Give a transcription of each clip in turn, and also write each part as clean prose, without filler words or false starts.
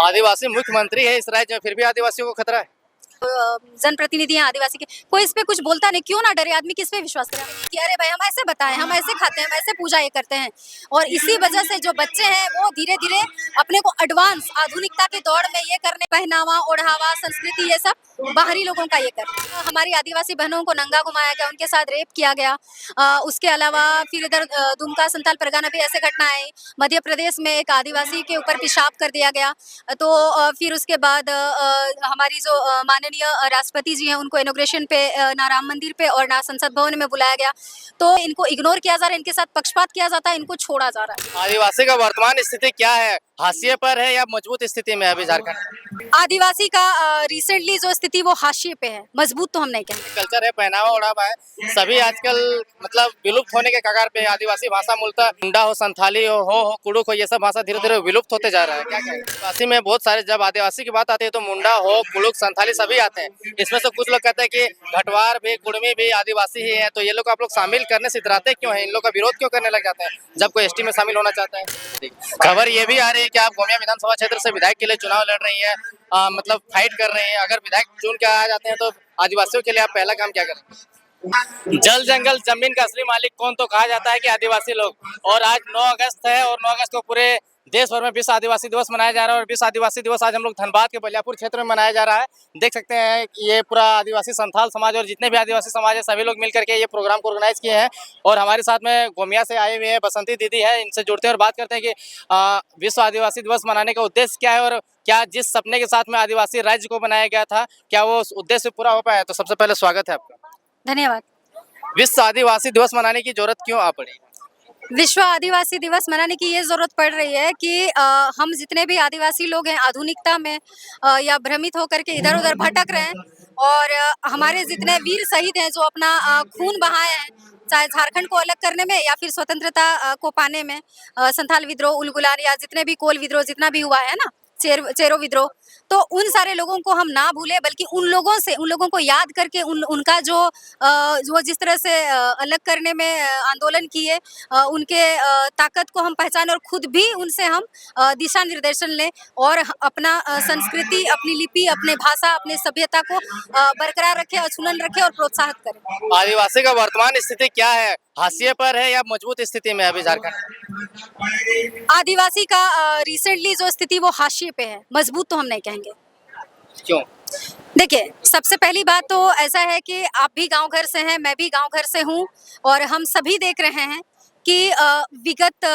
आदिवासी मुख्यमंत्री है इस राज्य में, फिर भी आदिवासियों को खतरा है। जनप्रतिनिधि हैं आदिवासी के, कोई इस पे कुछ बोलता नहीं, क्यों ना डरे आदमी, किस पे विश्वास करे कि अरे भाई हम ऐसे बताएं, हम ऐसे खाते हैं, हम ऐसे पूजा ये करते हैं। और इसी वजह से जो बच्चे हैं वो धीरे धीरे अपने को एडवांस आधुनिकता के दौड़ में ये करने, पहनावा ओढ़ावा संस्कृति ये सब बाहरी लोगों का ये करते हैं। हमारी आदिवासी बहनों को नंगा घुमाया गया, उनके साथ रेप किया गया। उसके अलावा फिर इधर दुमका संथाल परगना भी ऐसे घटना आई। मध्य प्रदेश में एक आदिवासी के ऊपर पेशाब कर दिया गया। तो फिर उसके बाद हमारी जो माननीय राष्ट्रपति जी हैं उनको इनॉग्रेशन पे ना राम मंदिर पे और ना संसद भवन में बुलाया गया। तो इनको इग्नोर किया जा रहा है, इनके साथ पक्षपात किया जाता है, इनको छोड़ा जा रहा है। आदिवासी का वर्तमान स्थिति क्या है? हाशिए पर है या मजबूत स्थिति में है अभी झारखंड? आदिवासी का रिसेंटली जो स्थिति वो हाशिए पे है, मजबूत तो हम नहीं कहेंगे। कल्चर है, पहनावा ओढ़ावा है, सभी आजकल मतलब विलुप्त होने के कगार पे। आदिवासी भाषा मूलतः मुंडा हो, संथाली हो कुड़ुक हो, ये सब भाषा धीरे धीरे विलुप्त होते जा रहा है। क्या कहें? आदिवासी में बहुत सारे, जब आदिवासी की बात आती है तो मुंडा हो, कुड़ुक, संथाली सभी आते हैं। इसमें से कुछ लोग कहते हैं कि घटवार भी, कुड़मी भी आदिवासी ही है, तो ये लोग आप लोग शामिल करने से इतराते क्यों है? इन लोग का विरोध क्यों करने लग जाते हैं जब कोई एसटी में शामिल होना चाहता है? खबर ये भी आ रही है कि आप गोमिया विधानसभा क्षेत्र से विधायक के लिए चुनाव लड़ रही है, मतलब फाइट कर रहे हैं। अगर विधायक चुन के आ जाते हैं तो आदिवासियों के लिए आप पहला काम क्या करेंगे? जल जंगल जमीन का असली मालिक कौन? तो कहा जाता है कि आदिवासी लोग। और आज 9 अगस्त है और 9 अगस्त को पूरे देश भर में विश्व आदिवासी दिवस मनाया जा रहा है। और विश्व आदिवासी दिवस आज हम लोग धनबाद के बलियापुर क्षेत्र में मनाया जा रहा है। देख सकते हैं कि ये पूरा आदिवासी संथाल समाज और जितने भी आदिवासी समाज है सभी लोग मिलकर के ये प्रोग्राम को ऑर्गेनाइज किए हैं। और हमारे साथ में गोमिया से आए हुए हैं बसंती दीदी है, इनसे जुड़ते हैं और बात करते हैं कि विश्व आदिवासी दिवस मनाने का उद्देश्य क्या है और क्या जिस सपने के साथ में आदिवासी राज्य को बनाया गया था क्या वो उस उद्देश्य पूरा हो पाया? तो सबसे पहले स्वागत है आपका। धन्यवाद। विश्व आदिवासी दिवस मनाने की जरूरत क्यों आ पड़ी? विश्व आदिवासी दिवस मनाने की ये जरूरत पड़ रही है कि हम जितने भी आदिवासी लोग हैं आधुनिकता में या भ्रमित होकर के इधर उधर भटक रहे हैं। और हमारे जितने वीर शहीद हैं जो अपना खून बहाए हैं, चाहे झारखंड को अलग करने में या फिर स्वतंत्रता को पाने में, संथाल विद्रोह, उलगुलान या जितने भी कोल विद्रोह जितना भी हुआ है ना, चेरो विद्रोह, तो उन सारे लोगों को हम ना भूले बल्कि उन लोगों को याद करके उनका जो जिस तरह से अलग करने में आंदोलन किए, उनके ताकत को हम पहचाने और खुद भी उनसे हम दिशा निर्देशन लें और अपना संस्कृति, अपनी लिपि, अपने भाषा, अपने सभ्यता को बरकरार रखें, अछूनन रखें और प्रोत्साहित करें। आदिवासी का वर्तमान स्थिति क्या है? हाशिए पर है या मजबूत स्थिति में है अभी झारखंड? आदिवासी का रिसेंटली जो स्थिति वो हाशिए पे है, मजबूत तो हम नहीं कहेंगे। क्यों? देखिए, सबसे पहली बात तो ऐसा है कि आप भी गांव घर से हैं, मैं भी गांव घर से हूं और हम सभी देख रहे हैं कि विगत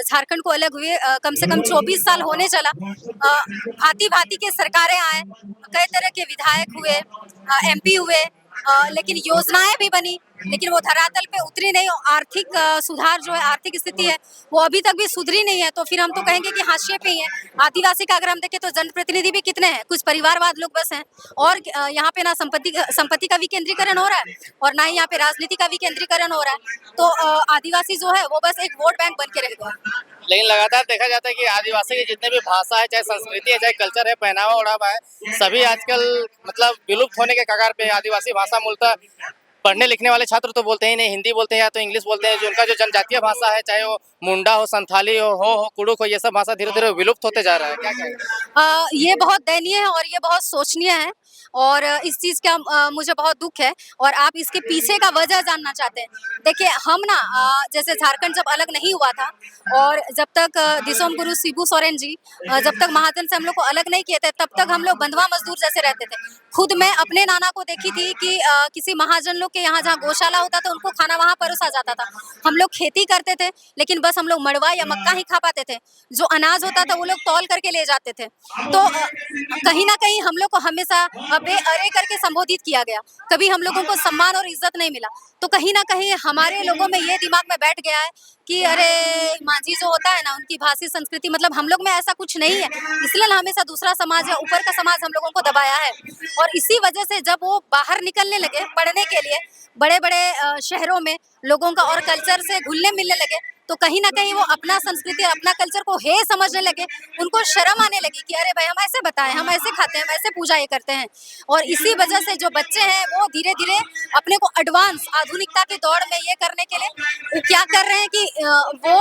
झारखंड को अलग हुए कम से कम 24 साल होने चला। भांति-भांति के सरकारें आए, कई तरह के विधायक हुए, एमपी हुए, लेकिन योजनाएं भी बनी, लेकिन वो धरातल पे उतरी नहीं। आर्थिक सुधार जो है, आर्थिक स्थिति है वो अभी तक भी सुधरी नहीं है। तो फिर हम तो कहेंगे कि हाशिए पे ही है। आदिवासी का अगर हम देखें तो जनप्रतिनिधि भी कितने हैं, कुछ परिवारवाद लोग बस हैं। और यहाँ पे ना संपत्ति का विकेंद्रीकरण हो रहा है और ना ही यहाँ पे राजनीति का विकेंद्रीकरण हो रहा है। तो आदिवासी जो है वो बस एक वोट बैंक बन के रह गया। लेकिन लगातार देखा जाता है कि आदिवासी की जितने भी भाषा है, चाहे संस्कृति है, चाहे कल्चर है, पहनावा ओढ़ावा है, सभी आजकल मतलब विलुप्त होने के कगार पे। आदिवासी भाषा मूलतः पढ़ने लिखने वाले छात्र तो बोलते ही नहीं, हिंदी बोलते हैं या तो इंग्लिश बोलते हैं। जो उनका जो जनजातीय भाषा है, चाहे वो मुंडा हो, संथाली हो कुड़ुक हो, ये सब भाषा धीरे धीरे विलुप्त होते जा रहा है। क्या कहें? ये बहुत दयनीय है और ये बहुत शोचनीय है और इस चीज़ का मुझे बहुत दुख है और आप इसके पीछे का वजह जानना चाहते हैं। देखिए, हम ना जैसे झारखंड जब अलग नहीं हुआ था और जब तक दिसोम गुरु शिबू सोरेन जी जब तक महाजन से हम लोग को अलग नहीं किए थे, तब तक हम लोग बंधुआ मजदूर जैसे रहते थे। खुद मैं अपने नाना को देखी थी कि किसी महाजन लोग के यहाँ जहाँ गौशाला होता था उनको खाना वहाँ परोसा जाता था। हम लोग खेती करते थे लेकिन बस हम लोग मड़वा या मक्का ही खा पाते थे। जो अनाज होता था वो लोग तौल करके ले जाते थे। तो कहीं ना कहीं हम लोग को हमेशा अबे अरे करके संबोधित किया गया, कभी हम लोगों को सम्मान और इज्जत नहीं मिला। तो कहीं ना कहीं हमारे लोगों में ये दिमाग में बैठ गया है कि अरे मांझी जो होता है ना, उनकी भाषी संस्कृति, मतलब हम लोग में ऐसा कुछ नहीं है, इसलिए हमेशा दूसरा समाज या ऊपर का समाज हम लोगों को दबाया है। और इसी वजह से जब वो बाहर निकलने लगे पढ़ने के लिए बड़े बड़े शहरों में, लोगों का और कल्चर से घुलने मिलने लगे, तो कहीं ना कहीं वो अपना संस्कृति और अपना कल्चर को हे समझने लगे। उनको शर्म आने लगी कि अरे भाई हम ऐसे बताएं, हम ऐसे खाते हैं, हम ऐसे पूजा ये करते हैं। और इसी वजह से जो बच्चे हैं वो धीरे धीरे अपने को एडवांस आधुनिकता के दौड़ में ये करने के लिए वो क्या कर रहे हैं कि वो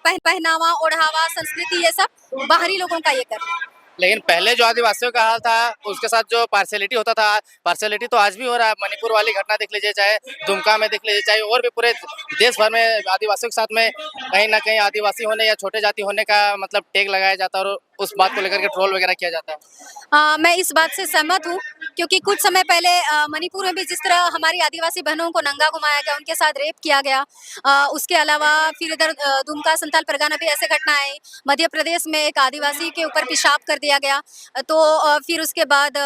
पहनावा ओढ़ावा संस्कृति ये सब बाहरी लोगों का ये कर रहे हैं। लेकिन पहले जो आदिवासियों का हाल था उसके साथ जो पार्शियलिटी होता था, पार्शियलिटी तो आज भी हो रहा है। मणिपुर वाली घटना देख लीजिए, चाहे दुमका में देख लीजिए, चाहे और भी पूरे देश भर में आदिवासियों के साथ में कहीं ना कहीं आदिवासी होने या छोटे जाति होने का मतलब टैग लगाया जाता है और उस बात को लेकर के ट्रोल वगैरह किया जाता है। मैं इस बात से सहमत हूँ क्योंकि कुछ समय पहले मणिपुर में भी जिस तरह हमारी आदिवासी बहनों को नंगा घुमाया गया, उनके साथ रेप किया गया, उसके अलावा फिर इधर दुमका संथाल परगना भी ऐसे घटनाएं, मध्य प्रदेश में एक आदिवासी के ऊपर पेशाब कर दिया गया। तो फिर उसके बाद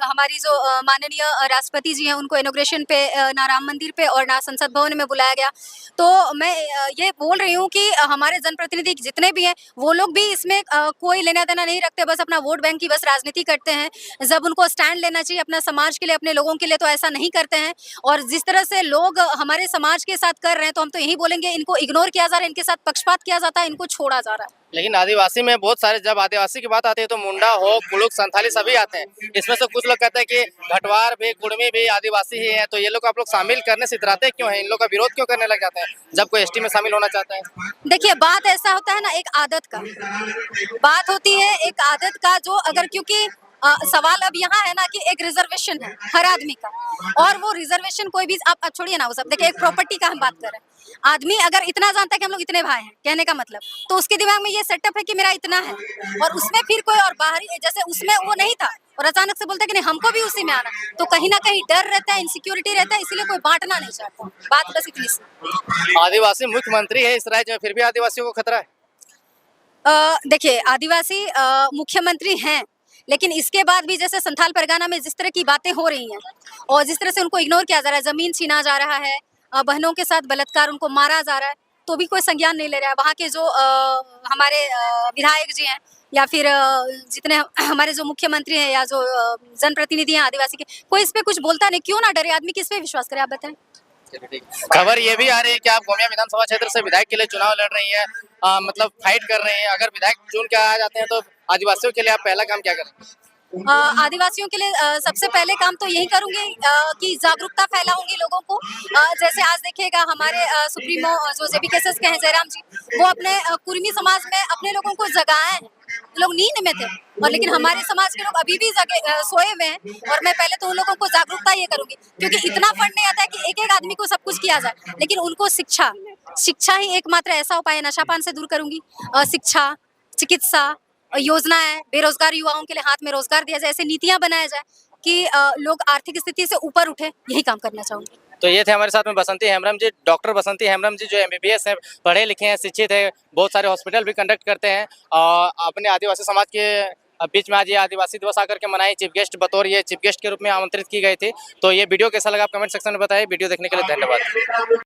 हमारी जो माननीय राष्ट्रपति जी हैं उनको इनॉग्रेशन पे ना राम मंदिर पे और ना संसद भवन में बुलाया गया। तो मैं ये बोल रही हूँ कि हमारे जनप्रतिनिधि जितने भी हैं वो लोग भी इसमें कोई लेना देना नहीं रखते, बस अपना वोट बैंक की बस राजनीति करते हैं। जब उनको स्टैंड लेना चाहिए अपना समाज के लिए, अपने लोगों के लिए, तो ऐसा नहीं करते हैं। और जिस तरह से लोग हमारे समाज के साथ कर रहे हैं तो हम तो यही बोलेंगे, इनको इग्नोर किया जा रहा है, इनके साथ पक्षपात किया जाता है, इनको छोड़ा जा रहा है। लेकिन आदिवासी में बहुत सारे, जब आदिवासी की बात आती है तो मुंडा हो, कुड़ुक, संथाली सभी आते हैं। इसमें से कुछ लोग कहते हैं कि घटवार भी, कुड़मी भी आदिवासी ही है, तो ये लोग आप लोग शामिल करने से इतराते क्यों हैं? इन लोग का विरोध क्यों करने लग जाते हैं जब कोई एसटी में शामिल होना चाहता है? देखिए, बात ऐसा होता है ना, एक आदत का बात होती है, एक आदत का, जो अगर क्योंकि सवाल अब यहाँ है ना कि एक रिजर्वेशन है हर आदमी का, और वो रिजर्वेशन कोई भी आप छोड़िए ना वो सब, देखिए एक प्रॉपर्टी का हम बात कर रहे हैं। आदमी अगर इतना जानता है कि हम लोग इतने भाई हैं, कहने का मतलब, तो उसके दिमाग में ये सेटअप है कि मेरा इतना है, और उसमें फिर कोई और बाहरी, जैसे उसमें वो नहीं था और अचानक से बोलता है कि नहीं हमको भी उसी में आना, तो कहीं ना कहीं डर रहता है, इनसिक्योरिटी रहता है, इसलिए कोई बांटना नहीं चाहता। बात बस इतनी सी। आदिवासी मुख्यमंत्री है इस राज्य में, फिर भी आदिवासियों को खतरा है। देखिए, आदिवासी मुख्यमंत्री हैं, लेकिन इसके बाद भी जैसे संथाल परगना में जिस तरह की बातें हो रही हैं और जिस तरह से उनको इग्नोर किया जा रहा है, जमीन छीना जा रहा है, बहनों के साथ बलात्कार, उनको मारा जा रहा है, तो भी कोई संज्ञान नहीं ले रहा है। वहाँ के जो हमारे विधायक जी हैं या फिर जितने हमारे जो मुख्यमंत्री हैं या जो जनप्रतिनिधि हैं आदिवासी के, कोई इस पे कुछ बोलता नहीं। क्यों ना डरे आदमी, किस पे विश्वास करे, आप बताएं। खबर ये भी आ रही है कि आप गोमिया विधानसभा क्षेत्र से विधायक के लिए चुनाव लड़ रही हैं, मतलब फाइट कर रहे हैं। अगर विधायक चुन के आ जाते हैं तो आदिवासियों के लिए आप पहला काम क्या करेंगे? आदिवासियों के लिए सबसे पहले काम तो यही करूंगी कि जागरूकता फैलाऊंगी लोगों को। जैसे आज देखिएगा हमारे सुप्रीमो जो जेबीकेएसएस के हैं जयराम जी, वो अपने कुर्मी समाज में अपने लोगों को जगाए हैं। लोग नींद में थे, और लेकिन हमारे समाज के लोग अभी भी सोए हुए हैं, और मैं पहले तो उन लोगों को जागरूकता ये करूंगी, क्योंकि इतना फंड नहीं आता है कि एक एक आदमी को सब कुछ किया जाए, लेकिन उनको शिक्षा ही एकमात्र ऐसा उपाय है। नशापान से दूर करूंगी, शिक्षा, चिकित्सा, योजनाएं, बेरोजगार युवाओं के लिए हाथ में रोजगार दिया जाए, ऐसे नीतियां बनाया जाए कि लोग आर्थिक स्थिति से ऊपर उठे, यही काम करना चाहूंगी। तो ये थे हमारे साथ में बसंती हेम्ब्रम जी, डॉक्टर बसंती हेम्ब्रम जी, जो एमबीबीएस है, पढ़े लिखे हैं, शिक्षित है, बहुत सारे हॉस्पिटल भी कंडक्ट करते हैं और अपने आदिवासी समाज के बीच में आज ये आदिवासी दिवस आकर के मनाई। चीफ गेस्ट बतौर ये चीफ गेस्ट के रूप में आमंत्रित की गई थी। तो ये वीडियो कैसा लगा आप कमेंट सेक्शन में बताइए। वीडियो देखने के लिए धन्यवाद।